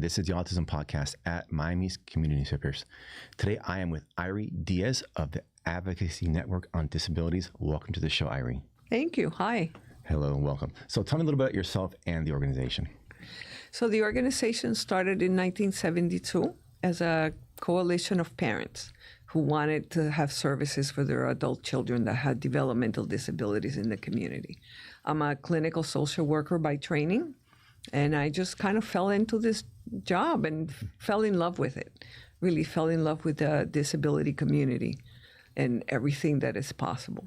this is the Autism Podcast at Miami's Community Newspapers. Today, I am with Irie Diaz of the Advocacy Network on Disabilities. Welcome to the show, Irie. Thank you. Hi. Hello and welcome. So tell me a little bit about yourself and the organization. So the organization started in 1972 as a coalition of parents who wanted to have services for their adult children that had developmental disabilities in the community. I'm a clinical social worker by training, and I just kind of fell into this job and fell in love with it. Really fell in love with the disability community and everything that is possible.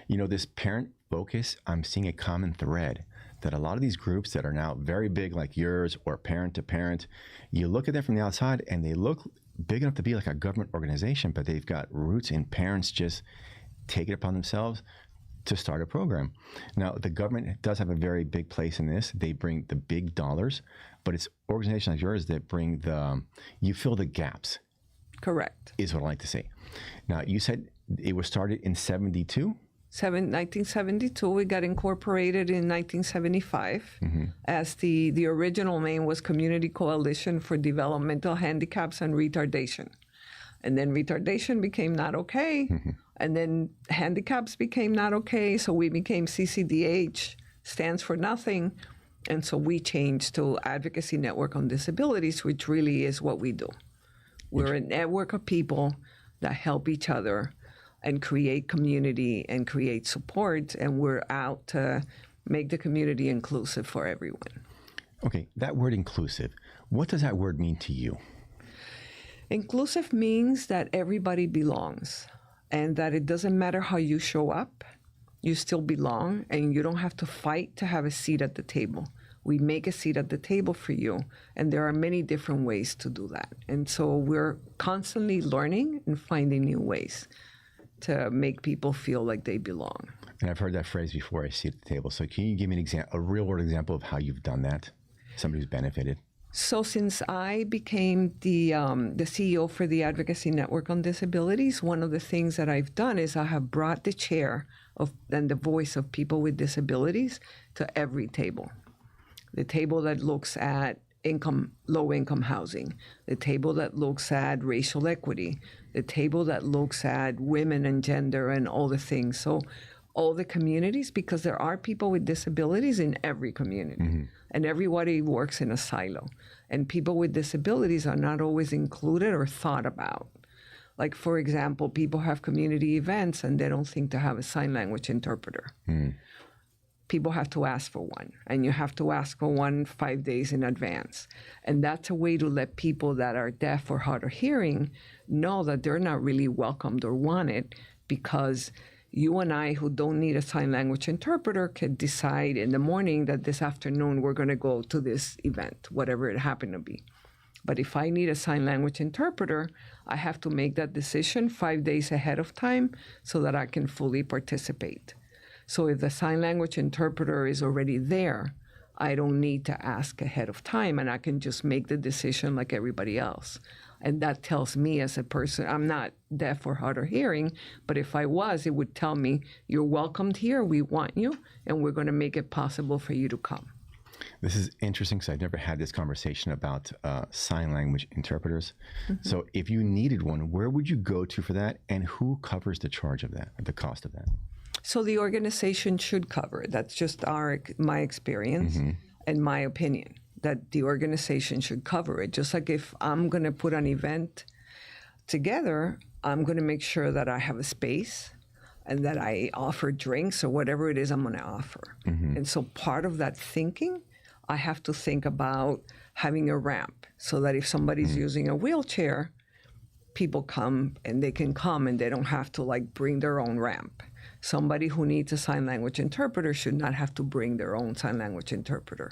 You know, this parent focus, I'm seeing a common thread that a lot of these groups that are now very big like yours or parent to parent, you look at them from the outside and they look big enough to be like a government organization, but they've got roots in parents just take it upon themselves to start a program. Now, the government does have a very big place in this. They bring the big dollars, but it's organizations like yours that bring you fill the gaps. Correct. Is what I like to say. Now, you said it was started in 72? 1972. We got incorporated in 1975 as the original name was Community Coalition for Developmental Handicaps and Retardation. And then retardation became not okay. And then handicaps became not okay. So we became CCDH, stands for nothing. And so we changed to Advocacy Network on Disabilities, which really is what we do. We're a network of people that help each other and create community and create support. And we're out to make the community inclusive for everyone. Okay, that word inclusive, what does that word mean to you? Inclusive means that everybody belongs and that it doesn't matter how you show up, you still belong, and you don't have to fight to have a seat at the table. We make a seat at the table for you, and there are many different ways to do that. And so we're constantly learning and finding new ways to make people feel like they belong. And I've heard that phrase before, a seat at the table. So can you give me a real-world example of how you've done that? Somebody who's benefited. So since I became the CEO for the Advocacy Network on Disabilities, one of the things that I've done is I have brought the chair and the voice of people with disabilities to every table. The table that looks at low-income housing, the table that looks at racial equity, the table that looks at women and gender and all the things. So all the communities, because there are people with disabilities in every community, and everybody works in a silo. And people with disabilities are not always included or thought about. Like, for example, people have community events and they don't think to have a sign language interpreter. People have to ask for one, and you have to ask for one 5 days in advance. And that's a way to let people that are deaf or hard of hearing know that they're not really welcomed or wanted, because you and I, who don't need a sign language interpreter, can decide in the morning that this afternoon we're going to go to this event, whatever it happened to be. But if I need a sign language interpreter, I have to make that decision 5 days ahead of time so that I can fully participate. So if the sign language interpreter is already there, I don't need to ask ahead of time, and I can just make the decision like everybody else. And that tells me as a person, I'm not deaf or hard of hearing, but if I was, it would tell me, you're welcomed here, we want you, and we're going to make it possible for you to come. This is interesting because I've never had this conversation about sign language interpreters. So if you needed one, where would you go to for that, and who covers the charge of that, the cost of that? So the organization should cover it. That's just my experience and my opinion, that the organization should cover it. Just like if I'm going to put an event together, I'm going to make sure that I have a space and that I offer drinks or whatever it is I'm going to offer. And so part of that thinking, I have to think about having a ramp so that if somebody's using a wheelchair, people come and they can come and they don't have to bring their own ramp. Somebody who needs a sign language interpreter should not have to bring their own sign language interpreter.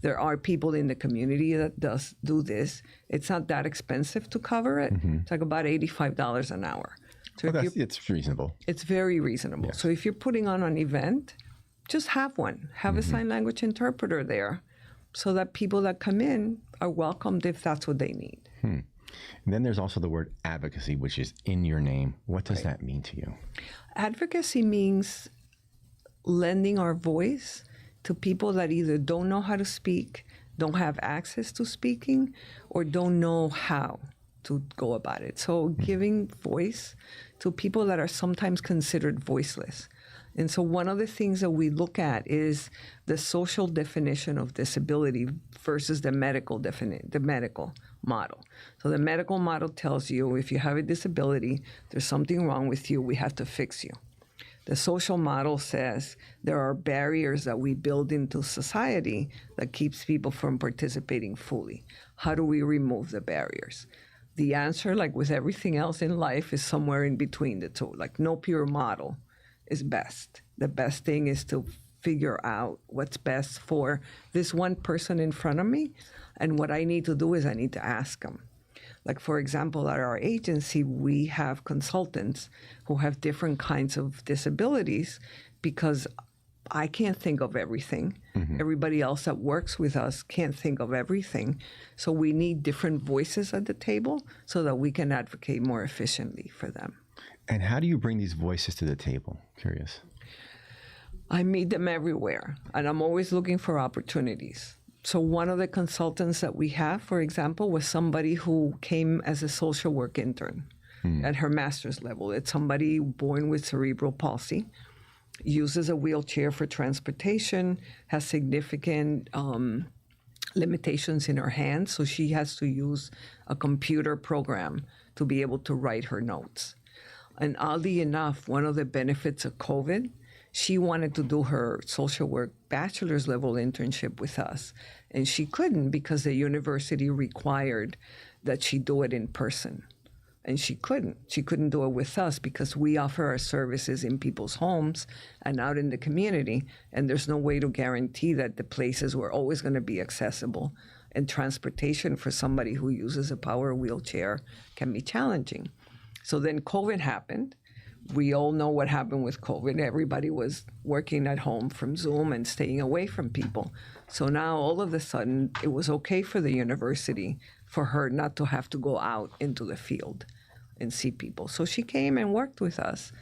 There are people in the community that do this. It's not that expensive to cover it. It's like about $85 an hour. So it's reasonable. It's very reasonable. Yes. So if you're putting on an event, just have one. Have a sign language interpreter there so that people that come in are welcomed if that's what they need. And then there's also the word advocacy, which is in your name. What does that mean to you? Advocacy means lending our voice to people that either don't know how to speak, don't have access to speaking or don't know how to go about it. So giving voice to people that are sometimes considered voiceless. And so one of the things that we look at is the social definition of disability versus the medical model. So the medical model tells you if you have a disability, there's something wrong with you, we have to fix you. The social model says there are barriers that we build into society that keeps people from participating fully. How do we remove the barriers? The answer, like with everything else in life, is somewhere in between the two. Like no pure model is best. The best thing is to figure out what's best for this one person in front of me. And what I need to do is I need to ask them. Like, for example, at our agency, we have consultants who have different kinds of disabilities because I can't think of everything. Everybody else that works with us can't think of everything. So we need different voices at the table so that we can advocate more efficiently for them. And how do you bring these voices to the table? Curious. I meet them everywhere, and I'm always looking for opportunities. So one of the consultants that we have, for example, was somebody who came as a social work intern at her master's level. It's somebody born with cerebral palsy, uses a wheelchair for transportation, has significant limitations in her hands, so she has to use a computer program to be able to write her notes. And oddly enough, one of the benefits of COVID, she wanted to do her social work bachelor's level internship with us, and she couldn't because the university required that she do it in person. And she couldn't. She couldn't do it with us because we offer our services in people's homes and out in the community, and there's no way to guarantee that the places were always going to be accessible. And transportation for somebody who uses a power wheelchair can be challenging. So then COVID happened. We all know what happened with COVID. Everybody was working at home from Zoom and staying away from people. So now all of a sudden, it was okay for the university for her not to have to go out into the field and see people. So she came and worked with us.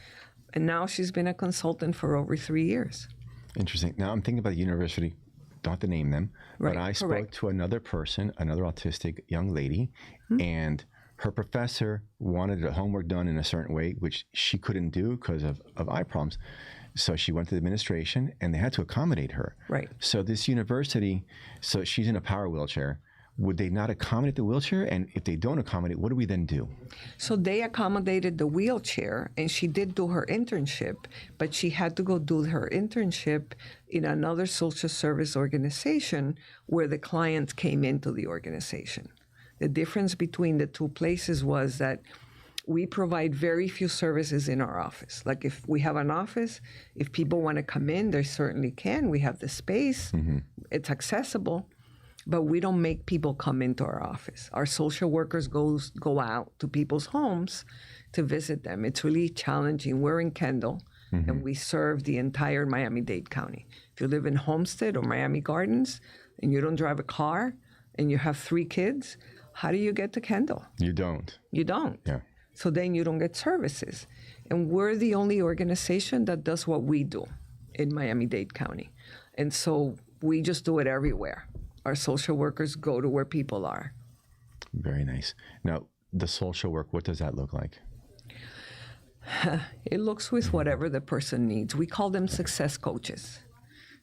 And now she's been a consultant for over 3 years. Interesting. Now I'm thinking about the university. Don't have to name them. Right, but I spoke to another person, another autistic young lady, and her professor wanted the homework done in a certain way, which she couldn't do because of eye problems. So she went to the administration, and they had to accommodate her. Right. So this university, so she's in a power wheelchair. Would they not accommodate the wheelchair? And if they don't accommodate, what do we then do? So they accommodated the wheelchair, and she did do her internship, but she had to go do her internship in another social service organization where the clients came into the organization. The difference between the two places was that we provide very few services in our office. Like if we have an office, if people want to come in, they certainly can. We have the space. It's accessible. But we don't make people come into our office. Our social workers go out to people's homes to visit them. It's really challenging. We're in Kendall, and we serve the entire Miami-Dade County. If you live in Homestead or Miami Gardens, and you don't drive a car, and you have 3 kids, how do you get to Kendall? You don't. You don't. Yeah. So then you don't get services. And we're the only organization that does what we do in Miami-Dade County. And so we just do it everywhere. Our social workers go to where people are. Very nice. Now, the social work, what does that look like? It looks with whatever the person needs. We call them success coaches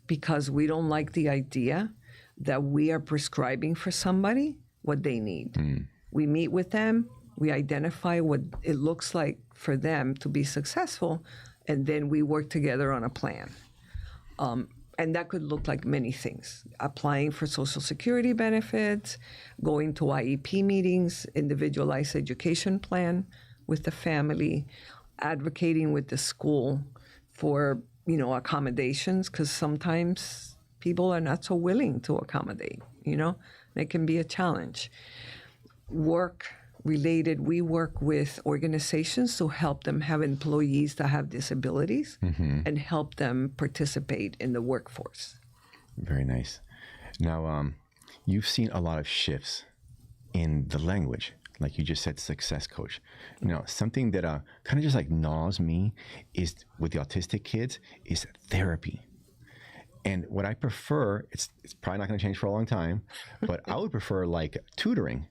because we don't like the idea that we are prescribing for somebody what they need. We meet with them, we identify what it looks like for them to be successful, and then we work together on a plan. And that could look like many things. Applying for Social Security benefits, going to IEP meetings, individualized education plan with the family, advocating with the school for, accommodations, because sometimes people are not so willing to accommodate, It can be a challenge. Work-related, we work with organizations to help them have employees that have disabilities and help them participate in the workforce. Very nice. Now, you've seen a lot of shifts in the language, like you just said, success coach. Now, something that kind of just like gnaws me is with the autistic kids is therapy. And what I prefer, it's probably not going to change for a long time, but I would prefer like tutoring.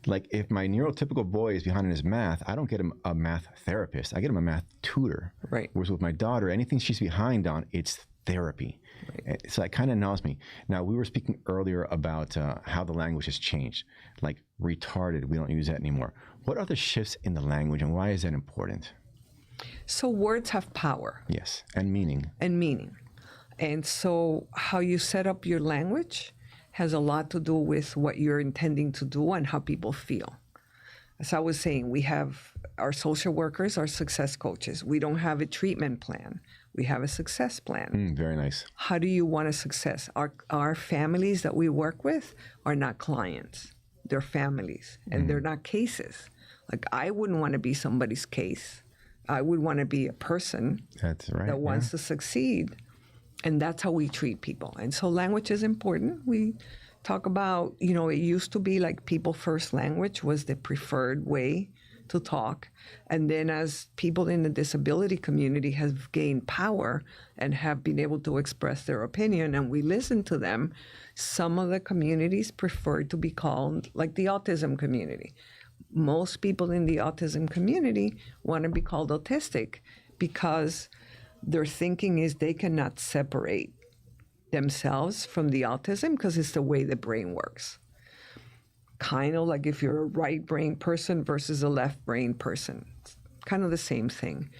Like if my neurotypical boy is behind in his math, I don't get him a math therapist. I get him a math tutor. Right. Whereas with my daughter, anything she's behind on, it's therapy. Right. So that kind of gnaws me. Now, we were speaking earlier about how the language has changed. Like retarded, we don't use that anymore. What are the shifts in the language and why is that important? So words have power. Yes, and meaning. And meaning. And so how you set up your language has a lot to do with what you're intending to do and how people feel. As I was saying, we have our social workers, our success coaches. We don't have a treatment plan. We have a success plan. Very nice. How do you want a success? Our families that we work with are not clients. They're families, and they're not cases. Like, I wouldn't want to be somebody's case. I would want to be a person That's right, that wants to succeed. And that's how we treat people. And so language is important. We talk about, it used to be like people first language was the preferred way to talk. And then as people in the disability community have gained power and have been able to express their opinion and we listen to them, some of the communities prefer to be called like the autism community. Most people in the autism community want to be called autistic because their thinking is they cannot separate themselves from the autism because it's the way the brain works. Kind of like if you're a right brain person versus a left brain person. It's kind of the same thing.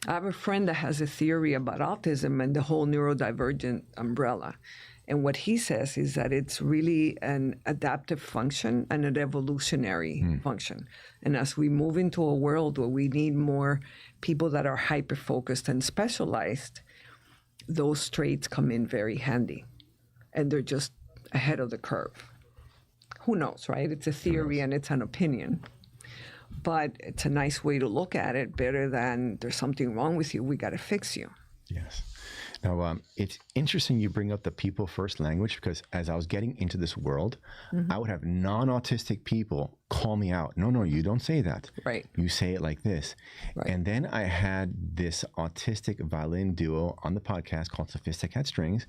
I have a friend that has a theory about autism and the whole neurodivergent umbrella. And what he says is that it's really an adaptive function and an evolutionary function. And as we move into a world where we need more people that are hyper-focused and specialized, those traits come in very handy. And they're just ahead of the curve. Who knows, right? It's a theory and it's an opinion. But it's a nice way to look at it, better than there's something wrong with you, we got to fix you. Yes. Now, it's interesting you bring up the people first language because as I was getting into this world, I would have non-autistic people call me out. No, you don't say that. Right. You say it like this. Right. And then I had this autistic violin duo on the podcast called Sophisticated Strings.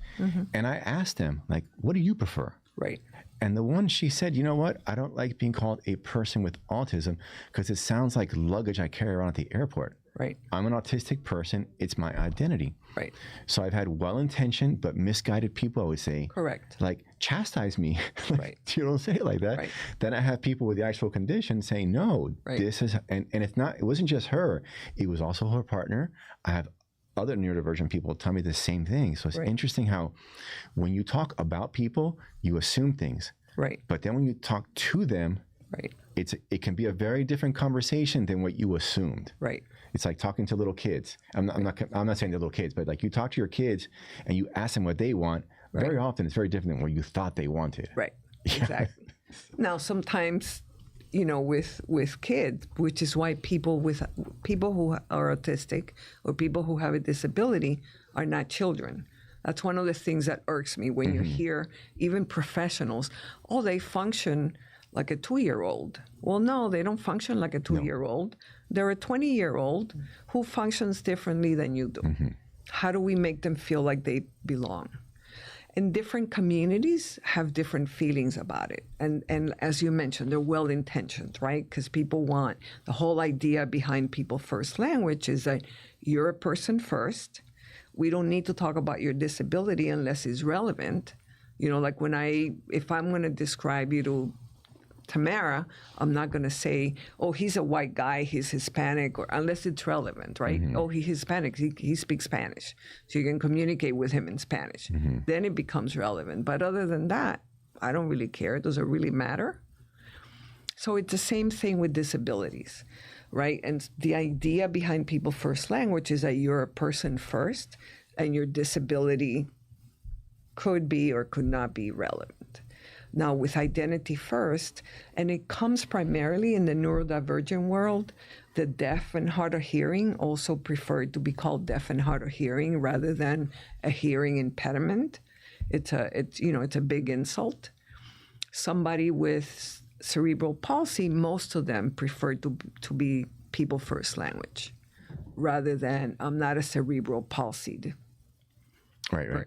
And I asked them, like, what do you prefer? Right. And the one, she said, you know what? I don't like being called a person with autism because it sounds like luggage I carry around at the airport. Right. I'm an autistic person. It's my identity. Right. So I've had well-intentioned but misguided people always say, correct, like, chastise me. Like, right. You don't say it like that. Right. Then I have people with the actual condition saying, no, right. This is, and it's not, it wasn't just her. It was also her partner. I have other neurodivergent people tell me the same thing. So it's right. interesting how when you talk about people, you assume things. Right. But then when you talk to them, right. It can be a very different conversation than what you assumed. Right. It's like talking to little kids. I'm not saying they're little kids, but like you talk to your kids and you ask them what they want. Right. Very often, it's very different than what you thought they wanted. Right. Exactly. Now, sometimes, with kids, which is why people who are autistic or people who have a disability are not children. That's one of the things that irks me when you hear even professionals, they function like a 2-year-old. Well, no, they don't function like a 2-year-old. No. They're a 20-year-old who functions differently than you do. How do we make them feel like they belong? And different communities have different feelings about it. And as you mentioned, they're well-intentioned, right? Because people want, the whole idea behind people first language is that you're a person first. We don't need to talk about your disability unless it's relevant. Like if I'm going to describe you to Tamara, I'm not going to say, he's a white guy, he's Hispanic, or unless it's relevant, right? He's Hispanic, he speaks Spanish. So you can communicate with him in Spanish. Then it becomes relevant. But other than that, I don't really care. Does it really matter? So it's the same thing with disabilities, right? And the idea behind people first language is that you're a person first and your disability could be or could not be relevant. Now, with identity first, and it comes primarily in the neurodivergent world, the deaf and hard of hearing also prefer to be called deaf and hard of hearing rather than a hearing impediment. It's a big insult. Somebody with cerebral palsy, most of them prefer to be people first language rather than I'm not a cerebral palsied. Right. Or,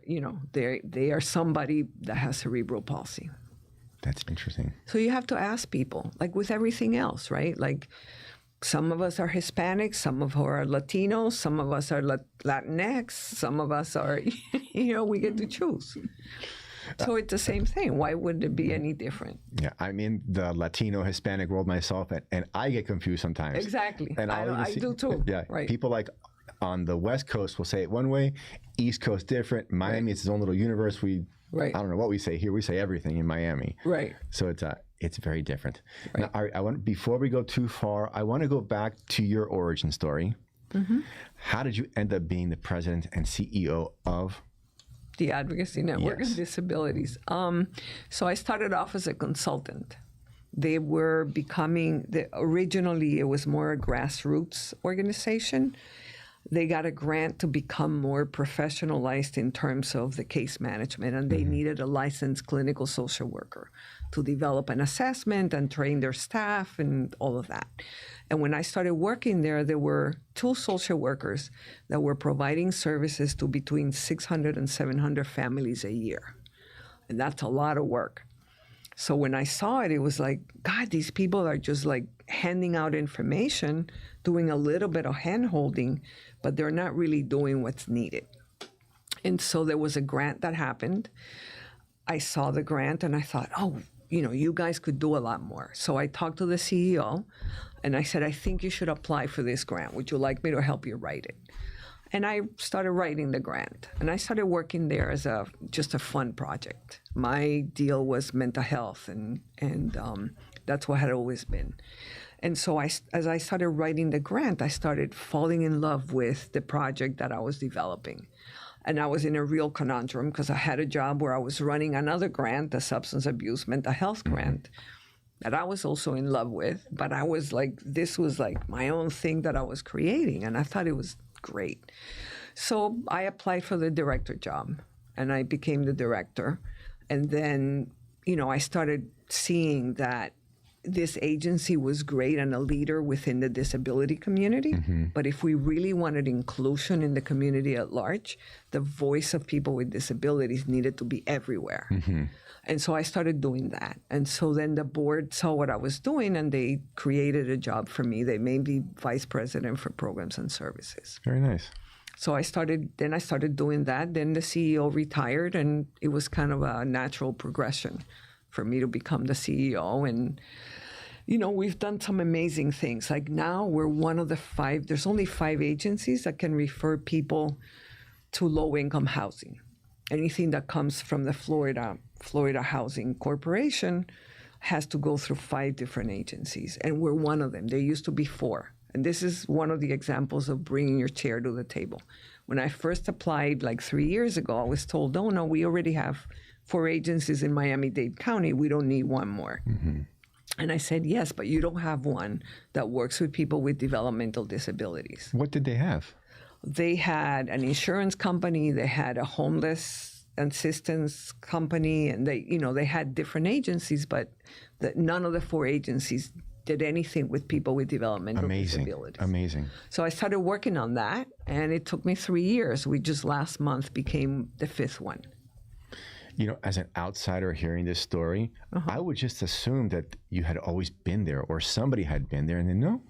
they are somebody that has cerebral palsy. That's interesting. So you have to ask people, like with everything else, right? Like some of us are Hispanic, some of us are Latinos, some of us are Latinx, some of us are, we get to choose. So it's the same thing. Why would it be any different? Yeah, I'm in the Latino Hispanic world myself, and I get confused sometimes. Exactly. And I do too. Yeah, right. People like on the West Coast will say it one way, East Coast different. Miami, it's its own little universe. Right. I don't know what we say here. We say everything in Miami. Right. So it's very different. Right. Now, I want, before we go too far, I want to go back to your origin story. Mm-hmm. How did you end up being the president and CEO of the Advocacy Network Yes. of Disabilities? So I started off as a consultant. They were originally it was more a grassroots organization. They got a grant to become more professionalized in terms of the case management, and they needed a licensed clinical social worker to develop an assessment and train their staff and all of that. And when I started working there were 2 social workers that were providing services to between 600 and 700 families a year. And that's a lot of work. So when I saw it, it was like, God, these people are just like handing out information, doing a little bit of hand-holding, but they're not really doing what's needed. And so there was a grant that happened. I saw the grant and I thought, you guys could do a lot more. So I talked to the CEO and I said, I think you should apply for this grant. Would you like me to help you write it? And I started writing the grant. And I started working there as just a fun project. My deal was mental health, and that's what had always been. And so as I started writing the grant, I started falling in love with the project that I was developing. And I was in a real conundrum because I had a job where I was running another grant, the substance abuse mental health grant, that I was also in love with. But I was like, this was like my own thing that I was creating. And I thought it was great. So I applied for the director job and I became the director. And then, I started seeing that this agency was great and a leader within the disability community. But if we really wanted inclusion in the community at large, the voice of people with disabilities needed to be everywhere. And so I started doing that. And so then the board saw what I was doing and they created a job for me. They made me vice president for programs and services. Very nice. So I started doing that. Then the CEO retired and it was kind of a natural progression for me to become the CEO. And, we've done some amazing things. Like now we're one of the 5, there's only 5 agencies that can refer people to low-income housing. Anything that comes from the Florida Housing Corporation has to go through 5 different agencies, and we're one of them. There used to be 4. And this is one of the examples of bringing your chair to the table. When I first applied like 3 years ago, I was told, oh, no, we already have 4 agencies in Miami-Dade County. We don't need one more. And I said, yes, but you don't have one that works with people with developmental disabilities. What did they have? They had an insurance company. They had a homeless assistance company. And they had different agencies, but none of the 4 agencies did anything with people with developmental disabilities. Amazing. So I started working on that, and it took me 3 years. We just last month became the 5th one. As an outsider hearing this story, I would just assume that you had always been there or somebody had been there, and then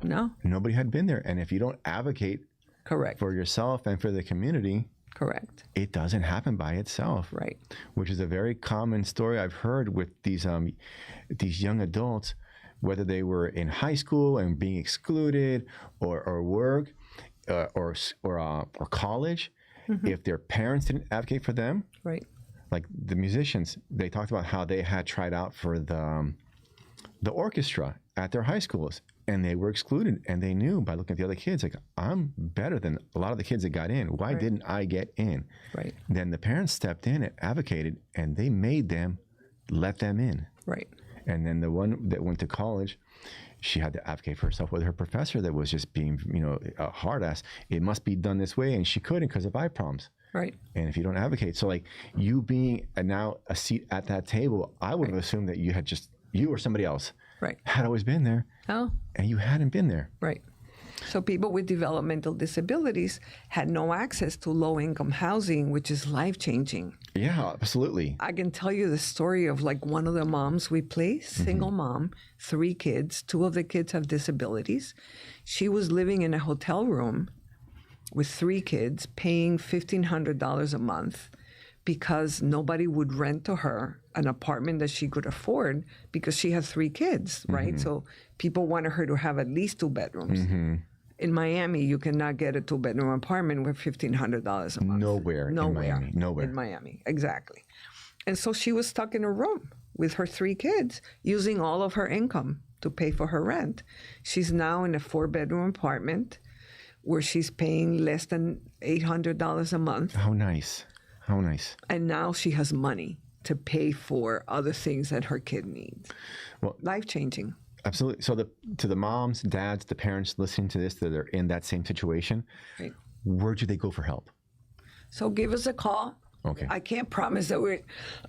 No. Nobody had been there. And if you don't advocate Correct. for yourself and for the community, Correct. it doesn't happen by itself. Right. Which is a very common story I've heard with these young adults, whether they were in high school and being excluded or work or college. If their parents didn't advocate for them, Right. like the musicians, they talked about how they had tried out for the orchestra at their high schools, and they were excluded. And they knew by looking at the other kids, like, I'm better than a lot of the kids that got in. Why didn't I get in? Right. Then the parents stepped in and advocated, and they made them let them in. Right. And then the one that went to college, she had to advocate for herself with her professor that was just being, a hard ass. It must be done this way, and she couldn't because of eye problems. Right. And if you don't advocate, so like you being now a seat at that table, I would have assumed that you or somebody else Right. had always been there. Oh. And you hadn't been there. Right. So people with developmental disabilities had no access to low-income housing, which is life-changing. Yeah, absolutely. I can tell you the story of like one of the moms we placed, single mom, 3 kids. 2 of the kids have disabilities. She was living in a hotel room with 3 kids, paying $1,500 a month because nobody would rent to her an apartment that she could afford because she had 3 kids, right? So people wanted her to have at least 2 bedrooms. In Miami, you cannot get a 2-bedroom apartment with $1,500 a month. Nowhere in Miami. Nowhere. In Miami, exactly. And so she was stuck in a room with her 3 kids, using all of her income to pay for her rent. She's now in a 4-bedroom apartment where she's paying less than $800 a month. How nice. How nice. And now she has money to pay for other things that her kid needs. Well, life-changing. Absolutely. So to the moms, dads, the parents listening to this that are in that same situation, Right. where do they go for help? So give us a call. Okay. I can't promise that we're,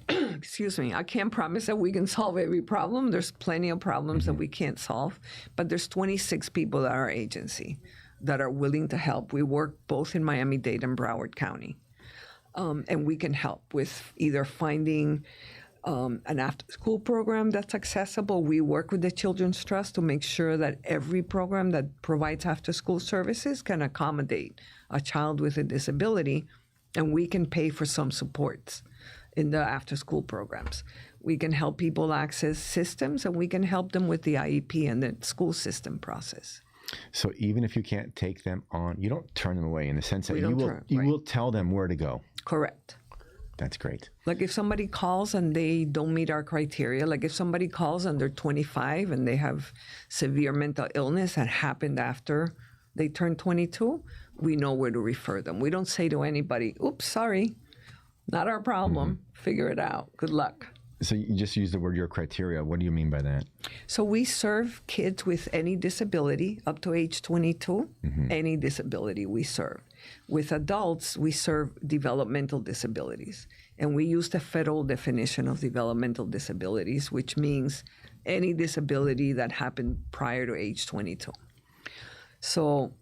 excuse me, I can't promise that we can solve every problem. There's plenty of problems that we can't solve, but there's 26 people at our agency that are willing to help. We work both in Miami-Dade and Broward County. And we can help with either finding an after-school program that's accessible. We work with the Children's Trust to make sure that every program that provides after-school services can accommodate a child with a disability, and we can pay for some supports in the after-school programs. We can help people access systems, and we can help them with the IEP and the school system process. So even if you can't take them on, you don't turn them away in the sense that you right. will tell them where to go. Correct. That's great. Like if somebody calls and they don't meet our criteria, like if somebody calls and they're 25 and they have severe mental illness that happened after they turned 22, we know where to refer them. We don't say to anybody, oops, sorry, not our problem. Figure it out. Good luck. So you just use the word your criteria. What do you mean by that? So we serve kids with any disability up to age 22, any disability we serve. With adults, we serve developmental disabilities. And we use the federal definition of developmental disabilities, which means any disability that happened prior to age 22. So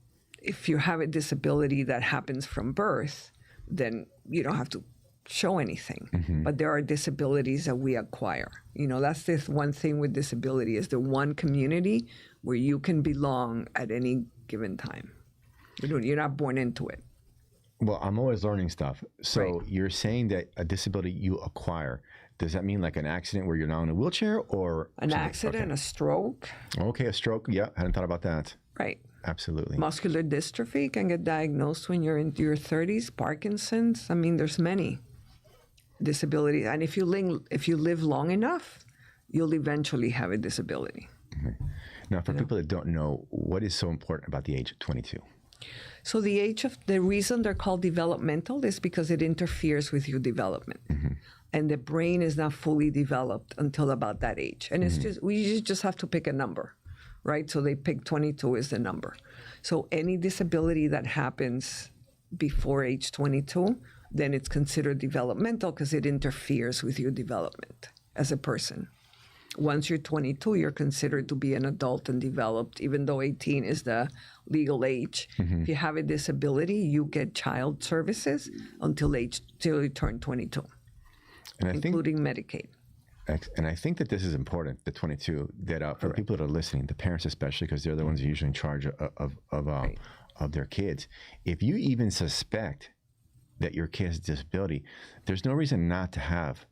if you have a disability that happens from birth, then you don't have to show anything. But there are disabilities that we acquire. You know, that's this one thing with disability is the one community where you can belong at any given time. You're not born into it. Well, I'm always learning stuff. So Right. you're saying that a disability you acquire, does that mean like an accident where you're now in a wheelchair or? An something? accident, a stroke, Okay, a stroke. Yeah, I hadn't thought about that. right. Absolutely. Muscular dystrophy can get diagnosed when you're into your 30s. Parkinson's, I mean, there's many disabilities. And if you live long enough, you'll eventually have a disability. Now, for people that don't know, what is so important about the age of 22? So the reason they're called developmental is because it interferes with your development. And the brain is not fully developed until about that age. And it's we just have to pick a number, right? So they pick 22 as the number. So any disability that happens before age 22, then it's considered developmental because it interferes with your development as a person. Once you're 22, you're considered to be an adult and developed, even though 18 is the legal age. If you have a disability, you get child services until you turn 22, And including Medicaid. And I think that this is important, the 22, that for the people that are listening, the parents especially, because they're the ones usually in charge of their kids. If you even suspect that your kid has a disability, there's no reason not to have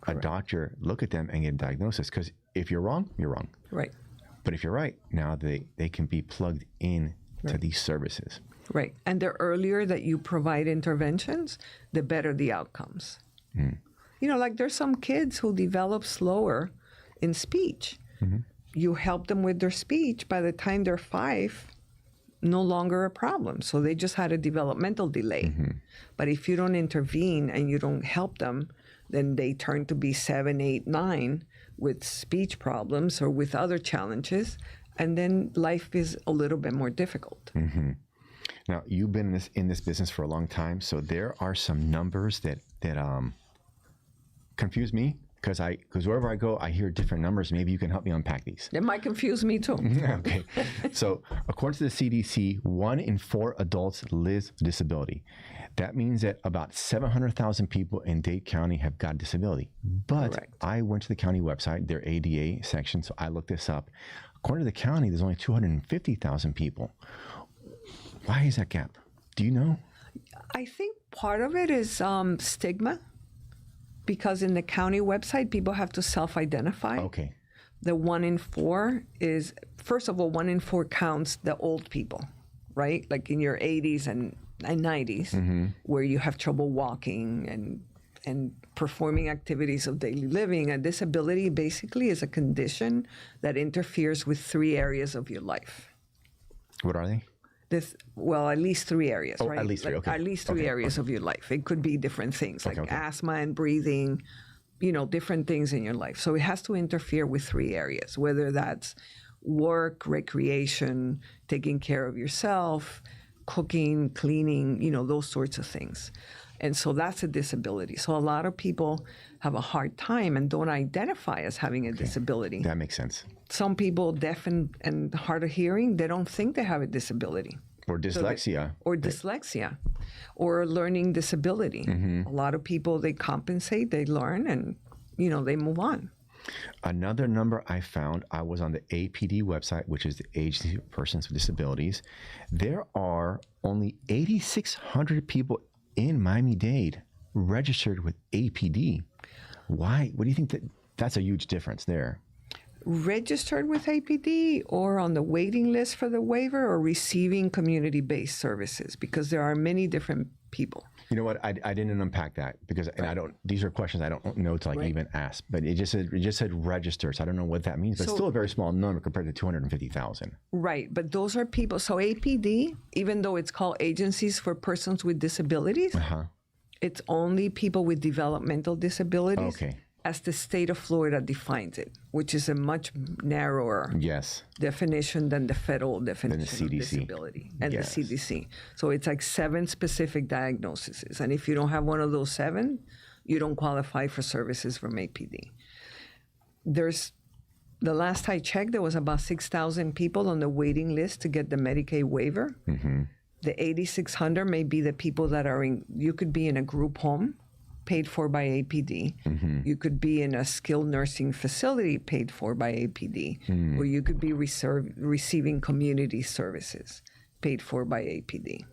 a doctor look at them and get a diagnosis. Because if you're wrong, you're wrong. Right. But if you're right, now they can be plugged in to these services. Right. And the earlier that you provide interventions, the better the outcomes. You know, like there's some kids who develop slower in speech. You help them with their speech. By the time they're 5, no longer a problem. So they just had a developmental delay. But if you don't intervene and you don't help them, then they turn to be 7, 8, 9 with speech problems or with other challenges. And then life is a little bit more difficult. Now, you've been in this business for a long time, so there are some numbers that confuse me, Because wherever I go, I hear different numbers. Maybe you can help me unpack these. It might confuse me too. Okay. So according to the CDC, 1 in 4 adults lives with a disability. That means that about 700,000 people in Dade County have got a disability. But Correct. I went to the county website, their ADA section, so I looked this up. According to the county, there's only 250,000 people. Why is that gap? Do you know? I think part of it is stigma, because in the county website, people have to self-identify. Okay. The 1 in 4 is, first of all, 1 in 4 counts the old people, right? Like in your 80s and 90s, where you have trouble walking and performing activities of daily living. A disability basically is a condition that interferes with 3 areas of your life. What are they? Well, at least 3 areas, right? At least 3, okay. At least 3 areas of your life. It could be different things like okay. asthma and breathing, different things in your life. So it has to interfere with 3 areas, whether that's work, recreation, taking care of yourself, cooking, cleaning, those sorts of things. And so that's a disability. So a lot of people have a hard time and don't identify as having a disability. That makes sense. Some people, deaf and hard of hearing, they don't think they have a disability. Or dyslexia. Or dyslexia. Or learning disability. A lot of people, they compensate, they learn, and, they move on. Another number I found, I was on the APD website, which is the Agency of Persons with Disabilities. There are only 8,600 people in Miami-Dade registered with APD. Why? What do you think that's a huge difference there? Registered with APD or on the waiting list for the waiver or receiving community-based services? Because there are many different people. You know what? I didn't unpack that because, and I don't. These are questions I don't know to even ask. But it just said register, so I don't know what that means. But it's still a very small number compared to 250,000. Right, but those are people. So APD, even though it's called Agencies for Persons with Disabilities, it's only people with developmental disabilities. Okay. As the state of Florida defines it, which is a much narrower definition than the federal definition of disability and the CDC. So it's like 7 specific diagnoses. And if you don't have one of those 7, you don't qualify for services from APD. The last I checked, there was about 6,000 people on the waiting list to get the Medicaid waiver. The 8,600 may be the people that are you could be in a group home paid for by APD. You could be in a skilled nursing facility paid for by APD, or you could be receiving community services paid for by APD.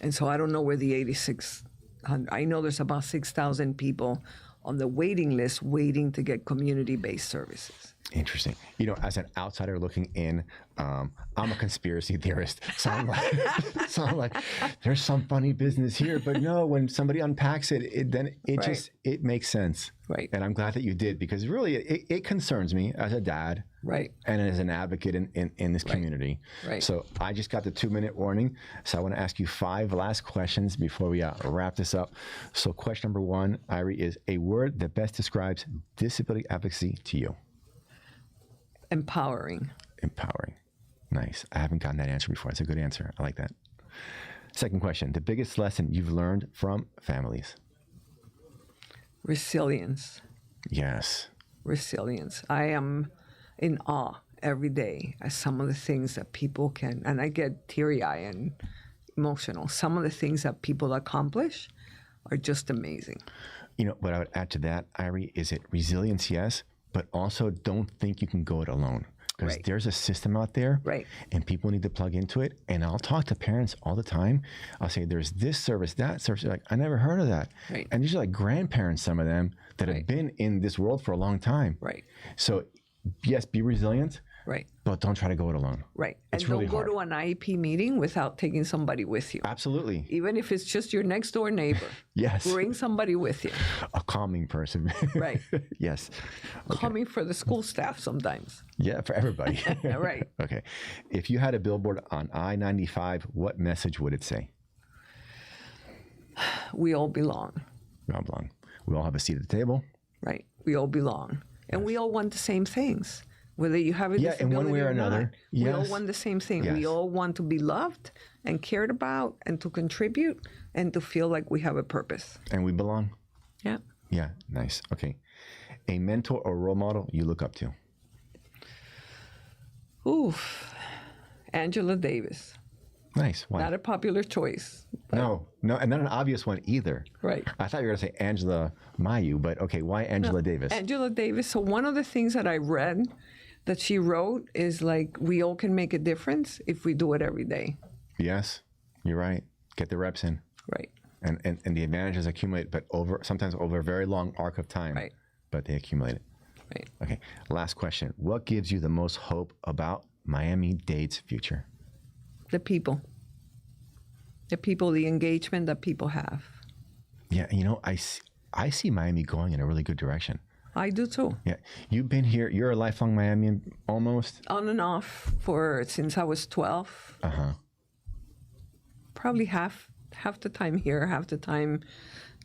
And so I don't know where the 8,600, I know there's about 6,000 people on the waiting list waiting to get community-based services. Interesting. As an outsider looking in, I'm a conspiracy theorist. So I'm like, there's some funny business here. But no, when somebody unpacks it, it makes sense. Right. And I'm glad that you did, because really it concerns me as a dad. Right. And as an advocate in this community. Right. So I just got the 2-minute warning. So I want to ask you 5 last questions before we wrap this up. So question number 1, Irie, is a word that best describes disability advocacy to you. Empowering. Empowering. Nice. I haven't gotten that answer before. That's a good answer. I like that. Second question, the biggest lesson you've learned from families? Resilience. Yes. Resilience. I am in awe every day at some of the things that people can, and I get teary-eyed and emotional. Some of the things that people accomplish are just amazing. What I would add to that, Irie, is it resilience, yes, but also don't think you can go it alone. Because there's a system out there, and people need to plug into it. And I'll talk to parents all the time. I'll say, there's this service, that service. They're like, I never heard of that. Right. And these are like grandparents, some of them, that have been in this world for a long time. Right. So, yes, be resilient. Right. But don't try to go it alone. Right. It's and really don't go hard. to an IEP meeting without taking somebody with you. Absolutely. Even if it's just your next door neighbor. Yes. Bring somebody with you. A calming person. Right. Yes. Okay. Calming for the school staff sometimes. Yeah, for everybody. Right. Okay. If you had a billboard on I-95, what message would it say? We all belong. We all belong. We all have a seat at the table. Right. We all belong. And we all want the same things. Whether you have a disability in one way or another. not, we all want the same thing. Yes. We all want to be loved and cared about and to contribute and to feel like we have a purpose. And we belong. Yeah. Yeah, nice. Okay. A mentor or role model you look up to? Oof. Angela Davis. Nice. Why? Not a popular choice. No, and not an obvious one either. Right. I thought you were going to say Angela Mayu, but okay, why Angela Davis? Angela Davis. So one of the things that I read that she wrote is like, we all can make a difference if we do it every day. Yes, you're right. Get the reps in. Right. And the advantages accumulate, but sometimes over a very long arc of time. Right. But they accumulate it. Right. Okay. Last question. What gives you the most hope about Miami-Dade's future? The people. The people, the engagement that people have. Yeah, I see Miami going in a really good direction. I do too. Yeah, you've been here. You're a lifelong Miamian almost. On and off since I was 12. Uh-huh. Probably half the time here, half the time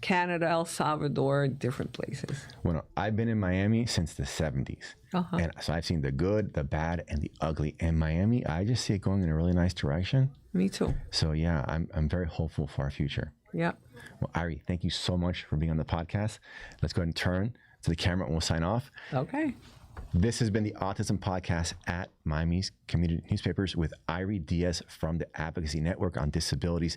Canada, El Salvador, different places. Well, I've been in Miami since the 70s. Uh-huh. And so I've seen the good, the bad, and the ugly. And Miami, I just see it going in a really nice direction. Me too. So yeah, I'm very hopeful for our future. Yeah. Well, Irie, thank you so much for being on the podcast. Let's go ahead and turn to the camera and we'll sign off. Okay. This has been the Autism Podcast at Miami's Community Newspapers with Irie Diaz from the Advocacy Network on Disabilities.